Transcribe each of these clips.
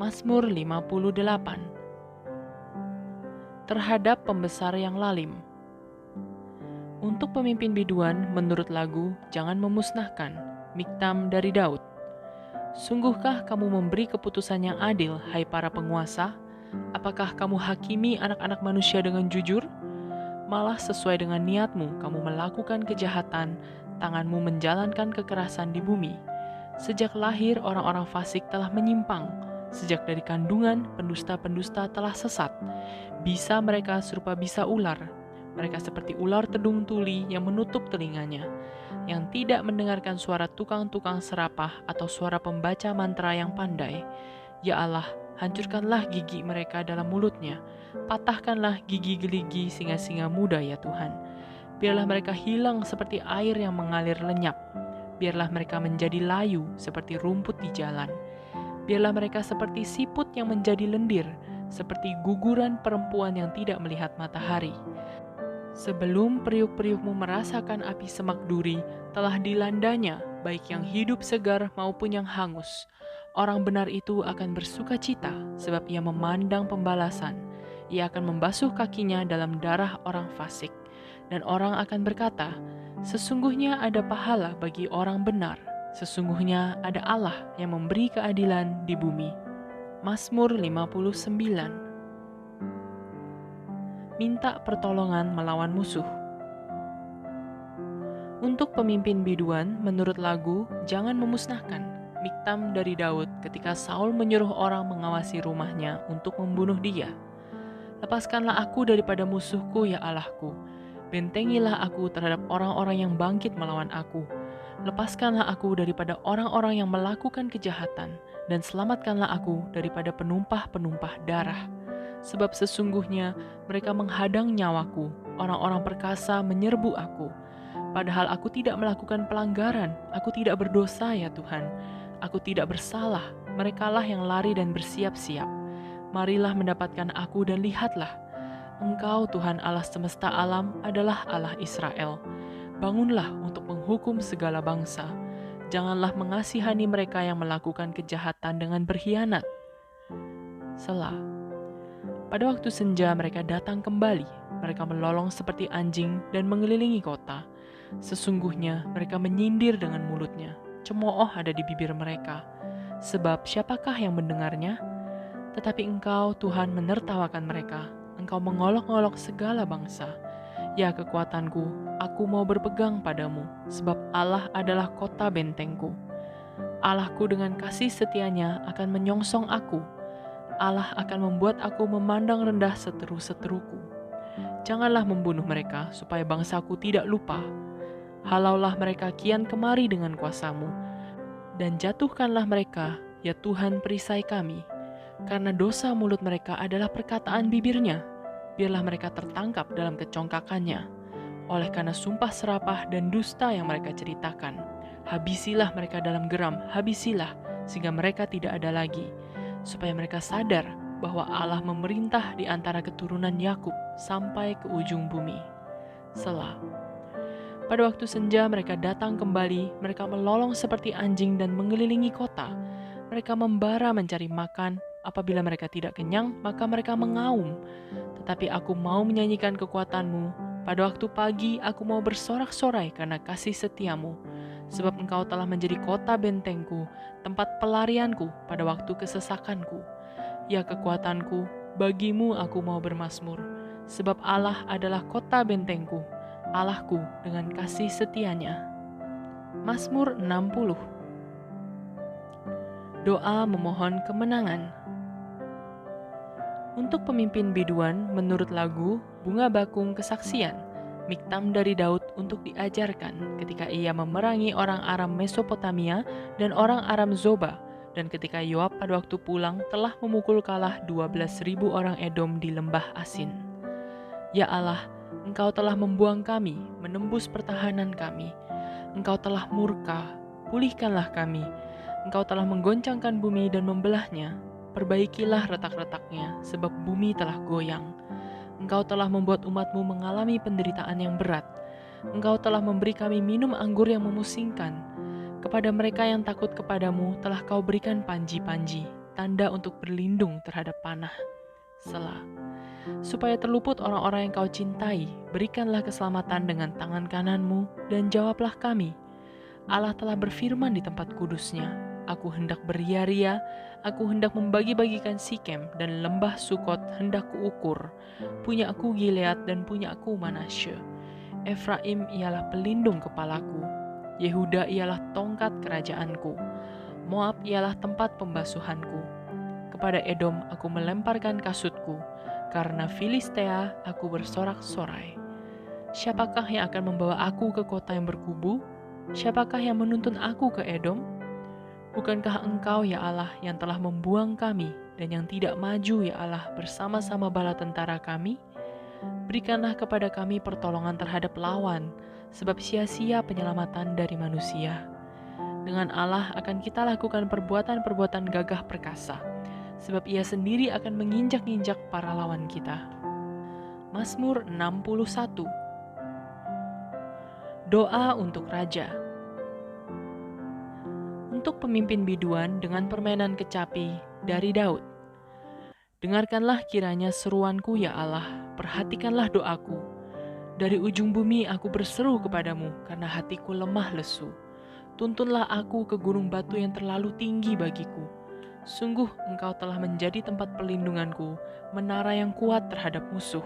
Mazmur 58. Terhadap pembesar yang lalim. Untuk pemimpin biduan menurut lagu, jangan memusnahkan. Miktam dari Daud. Sungguhkah kamu memberi keputusan yang adil, hai para penguasa? Apakah kamu hakimi anak-anak manusia dengan jujur? Malah sesuai dengan niatmu, kamu melakukan kejahatan, tanganmu menjalankan kekerasan di bumi. Sejak lahir orang-orang fasik telah menyimpang, sejak dari kandungan pendusta-pendusta telah sesat. Bisa mereka serupa bisa ular, mereka seperti ular tedung tuli yang menutup telinganya, yang tidak mendengarkan suara tukang-tukang serapah atau suara pembaca mantra yang pandai. Ya Allah, hancurkanlah gigi mereka dalam mulutnya, patahkanlah gigi geligi singa-singa muda ya Tuhan. Biarlah mereka hilang seperti air yang mengalir lenyap. Biarlah mereka menjadi layu seperti rumput di jalan. Biarlah mereka seperti siput yang menjadi lendir, seperti guguran perempuan yang tidak melihat matahari. Sebelum periuk-periukmu merasakan api semak duri, telah dilandanya, baik yang hidup segar maupun yang hangus. Orang benar itu akan bersuka cita, sebab ia memandang pembalasan. Ia akan membasuh kakinya dalam darah orang fasik. Dan orang akan berkata, sesungguhnya ada pahala bagi orang benar. Sesungguhnya ada Allah yang memberi keadilan di bumi. Mazmur 59. Minta pertolongan melawan musuh. Untuk pemimpin biduan, menurut lagu, jangan memusnahkan. Miktam dari Daud ketika Saul menyuruh orang mengawasi rumahnya untuk membunuh dia. Lepaskanlah aku daripada musuhku ya Allahku. Bentengilah aku terhadap orang-orang yang bangkit melawan aku. Lepaskanlah aku daripada orang-orang yang melakukan kejahatan, dan selamatkanlah aku daripada penumpah-penumpah darah. Sebab sesungguhnya mereka menghadang nyawaku, orang-orang perkasa menyerbu aku. Padahal aku tidak melakukan pelanggaran, aku tidak berdosa ya Tuhan. Aku tidak bersalah, merekalah yang lari dan bersiap-siap. Marilah mendapatkan aku dan lihatlah. Engkau Tuhan Allah semesta alam adalah Allah Israel. Bangunlah untuk menghukum segala bangsa. Janganlah mengasihani mereka yang melakukan kejahatan dengan berkhianat. Selah. Pada waktu senja mereka datang kembali. Mereka melolong seperti anjing dan mengelilingi kota. Sesungguhnya mereka menyindir dengan mulutnya. Cemooh ada di bibir mereka. Sebab siapakah yang mendengarnya? Tetapi Engkau Tuhan menertawakan mereka. Engkau mengolok-olok segala bangsa. Ya kekuatanku, aku mau berpegang padamu, sebab Allah adalah kota bentengku. Allahku dengan kasih setianya akan menyongsong aku. Allah akan membuat aku memandang rendah seteru-seteruku. Janganlah membunuh mereka, supaya bangsaku tidak lupa. Halaulah mereka kian kemari dengan kuasamu, dan jatuhkanlah mereka, ya Tuhan perisai kami. Karena dosa mulut mereka adalah perkataan bibirnya, biarlah mereka tertangkap dalam kecongkakannya. Oleh karena sumpah serapah dan dusta yang mereka ceritakan, habisilah mereka dalam geram, habisilah, sehingga mereka tidak ada lagi, supaya mereka sadar bahwa Allah memerintah di antara keturunan Yakub sampai ke ujung bumi. Selah. Pada waktu senja mereka datang kembali, mereka melolong seperti anjing dan mengelilingi kota. Mereka membara mencari makan. Apabila mereka tidak kenyang, maka mereka mengaum. Tetapi aku mau menyanyikan kekuatanmu. Pada waktu pagi, aku mau bersorak-sorai karena kasih setiamu. Sebab engkau telah menjadi kota bentengku, tempat pelarianku pada waktu kesesakanku. Ya kekuatanku, bagimu aku mau bermazmur. Sebab Allah adalah kota bentengku, Allahku dengan kasih setianya. Mazmur 60. Doa memohon kemenangan. Untuk pemimpin biduan, menurut lagu, bunga bakung kesaksian, Miktam dari Daud untuk diajarkan ketika ia memerangi orang Aram Mesopotamia dan orang Aram Zoba, dan ketika Yoab pada waktu pulang telah memukul kalah 12.000 orang Edom di lembah Asin. Ya Allah, Engkau telah membuang kami, menembus pertahanan kami. Engkau telah murka, pulihkanlah kami. Engkau telah menggoncangkan bumi dan membelahnya. Perbaikilah retak-retaknya, sebab bumi telah goyang. Engkau telah membuat umatmu mengalami penderitaan yang berat. Engkau telah memberi kami minum anggur yang memusingkan. Kepada mereka yang takut kepadamu telah kau berikan panji-panji. tanda untuk berlindung terhadap panah. Selah. Supaya terluput orang-orang yang kau cintai, berikanlah keselamatan dengan tangan kananmu, dan jawablah kami. Allah telah berfirman di tempat kudusnya, aku hendak beria-ria, aku hendak membagi-bagikan Sikem dan lembah Sukot hendak kuukur. Punya aku Gilead dan punya aku Manasye. Efraim ialah pelindung kepalaku, Yehuda ialah tongkat kerajaanku, Moab ialah tempat pembasuhanku. Kepada Edom aku melemparkan kasutku, karena Filistea aku bersorak-sorai. Siapakah yang akan membawa aku ke kota yang berkubu? Siapakah yang menuntun aku ke Edom? Bukankah Engkau, ya Allah, yang telah membuang kami dan yang tidak maju, ya Allah, bersama-sama bala tentara kami? Berikanlah kepada kami pertolongan terhadap lawan, sebab sia-sia penyelamatan dari manusia. Dengan Allah akan kita lakukan perbuatan-perbuatan gagah perkasa, sebab Ia sendiri akan menginjak-injak para lawan kita. Mazmur 61. Doa untuk Raja. Untuk pemimpin biduan dengan permainan kecapi dari Daud. Dengarkanlah kiranya seruanku, ya Allah, perhatikanlah doaku. Dari ujung bumi aku berseru kepadamu, karena hatiku lemah lesu. Tuntunlah aku ke gunung batu yang terlalu tinggi bagiku. Sungguh Engkau telah menjadi tempat perlindunganku, menara yang kuat terhadap musuh.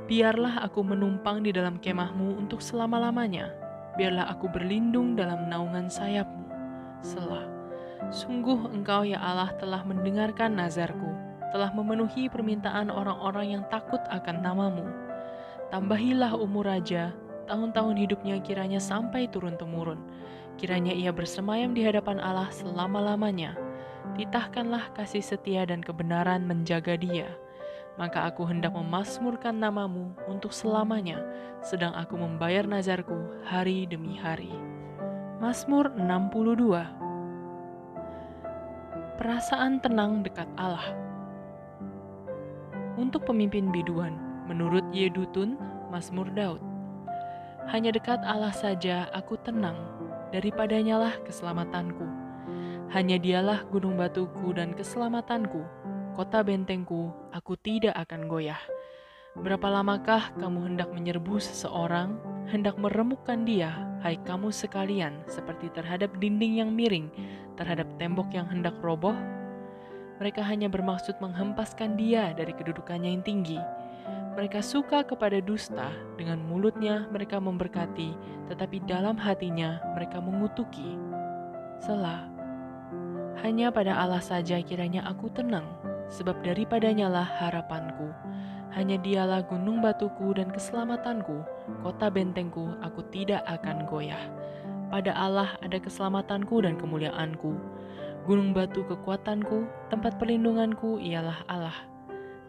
Biarlah aku menumpang di dalam kemah-Mu untuk selama-lamanya. Biarlah aku berlindung dalam naungan sayap-Mu. Selah. Sungguh Engkau, ya Allah, telah mendengarkan nazarku, telah memenuhi permintaan orang-orang yang takut akan nama-Mu. Tambahilah umur raja, tahun-tahun hidupnya kiranya sampai turun-temurun. Kiranya ia bersemayam di hadapan Allah selama-lamanya. Titahkanlah kasih setia dan kebenaran menjaga dia. Maka aku hendak memasmurkan nama-Mu untuk selamanya, sedang aku membayar nazarku hari demi hari. Mazmur 62. Perasaan tenang dekat Allah. Untuk pemimpin biduan, menurut Yedutun, Mazmur Daud. Hanya dekat Allah saja aku tenang, daripadanyalah keselamatanku. Hanya dialah gunung batuku dan keselamatanku, kota bentengku, aku tidak akan goyah. Berapa lamakah kamu hendak menyerbu seseorang, hendak meremukkan dia, hai kamu sekalian, seperti terhadap dinding yang miring, terhadap tembok yang hendak roboh? Mereka hanya bermaksud menghempaskan dia dari kedudukannya yang tinggi. Mereka suka kepada dusta, dengan mulutnya mereka memberkati, tetapi dalam hatinya mereka mengutuki. Selah. Hanya pada Allah saja kiranya aku tenang, sebab daripadanyalah harapanku. Hanya dialah gunung batuku dan keselamatanku, kota bentengku, aku tidak akan goyah. Pada Allah ada keselamatanku dan kemuliaanku. Gunung batu kekuatanku, tempat perlindunganku ialah Allah.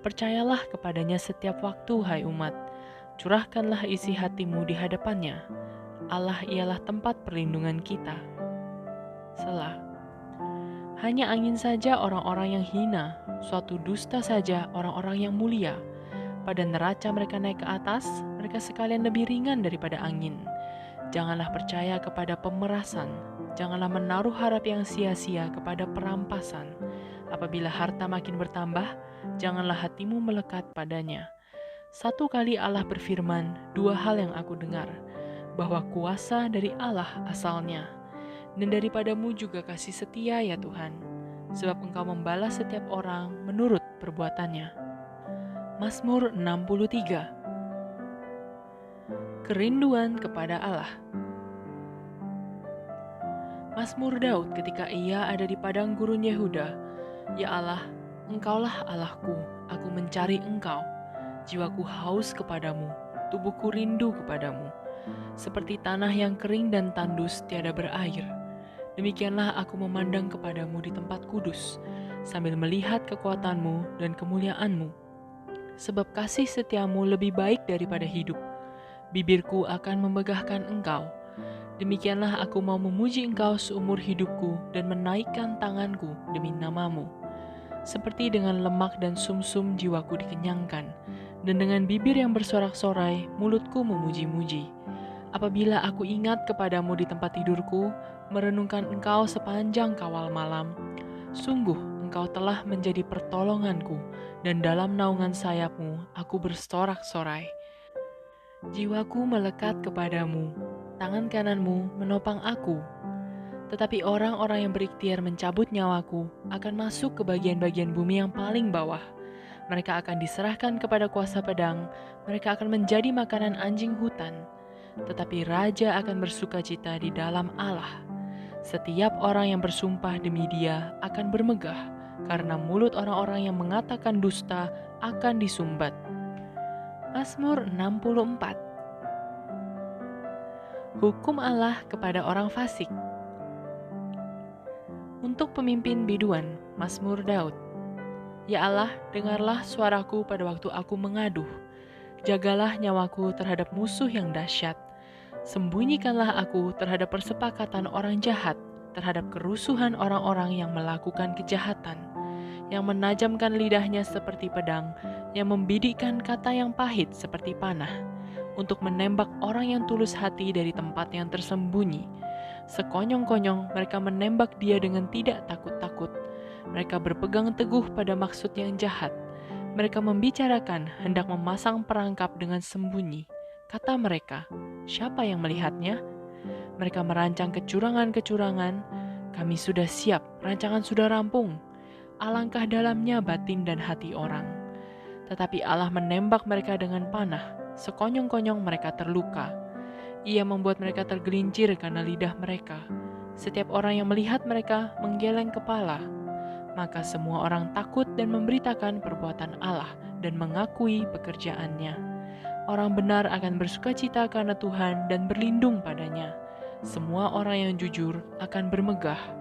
Percayalah kepadanya setiap waktu, hai umat. Curahkanlah isi hatimu di hadapannya. Allah ialah tempat perlindungan kita. Selah. Hanya angin saja orang-orang yang hina, suatu dusta saja orang-orang yang mulia. Pada neraca mereka naik ke atas, mereka sekalian lebih ringan daripada angin. Janganlah percaya kepada pemerasan, janganlah menaruh harap yang sia-sia kepada perampasan. Apabila harta makin bertambah, janganlah hatimu melekat padanya. Satu kali Allah berfirman, dua hal yang aku dengar, bahwa kuasa dari Allah asalnya, dan daripadamu juga kasih setia, ya Tuhan, sebab Engkau membalas setiap orang menurut perbuatannya. Mazmur 63. Kerinduan kepada Allah. Mazmur Daud ketika ia ada di padang gurun Yehuda. Ya Allah, Engkaulah Allahku, aku mencari Engkau. Jiwaku haus kepadamu, tubuhku rindu kepadamu. Seperti tanah yang kering dan tandus tiada berair. Demikianlah aku memandang kepadamu di tempat kudus, sambil melihat kekuatanmu dan kemuliaanmu. Sebab kasih setiamu lebih baik daripada hidup. Bibirku akan memegahkan Engkau. Demikianlah aku mau memuji Engkau seumur hidupku dan menaikkan tanganku demi nama-Mu. Seperti dengan lemak dan sumsum jiwaku dikenyangkan, dan dengan bibir yang bersorak-sorai mulutku memuji-muji. Apabila aku ingat kepadamu di tempat tidurku, merenungkan Engkau sepanjang kawal malam, sungguh Engkau telah menjadi pertolonganku, dan dalam naungan sayap-Mu aku bersorak-sorai. Jiwaku melekat kepadamu, tangan kananmu menopang aku. Tetapi orang-orang yang berikhtiar mencabut nyawaku akan masuk ke bagian-bagian bumi yang paling bawah. Mereka akan diserahkan kepada kuasa pedang, mereka akan menjadi makanan anjing hutan. Tetapi raja akan bersukacita di dalam Allah. Setiap orang yang bersumpah demi Dia akan bermegah, karena mulut orang-orang yang mengatakan dusta akan disumbat. Mazmur 64. Hukum Allah kepada orang fasik. Untuk pemimpin biduan, Mazmur Daud. Ya Allah, dengarlah suaraku pada waktu aku mengaduh. Jagalah nyawaku terhadap musuh yang dahsyat. Sembunyikanlah aku terhadap persepakatan orang jahat, terhadap kerusuhan orang-orang yang melakukan kejahatan, yang menajamkan lidahnya seperti pedang, yang membidikkan kata yang pahit seperti panah, untuk menembak orang yang tulus hati dari tempat yang tersembunyi. Sekonyong-konyong mereka menembak dia dengan tidak takut-takut. Mereka berpegang teguh pada maksud yang jahat. Mereka membicarakan hendak memasang perangkap dengan sembunyi. Kata mereka, siapa yang melihatnya? Mereka merancang kecurangan-kecurangan. Kami sudah siap, rancangan sudah rampung. Alangkah dalamnya batin dan hati orang. Tetapi Allah menembak mereka dengan panah. Sekonyong-konyong mereka terluka. Ia membuat mereka tergelincir karena lidah mereka. Setiap orang yang melihat mereka menggeleng kepala. Maka semua orang takut dan memberitakan perbuatan Allah dan mengakui pekerjaannya. Orang benar akan bersukacita karena Tuhan dan berlindung padanya. Semua orang yang jujur akan bermegah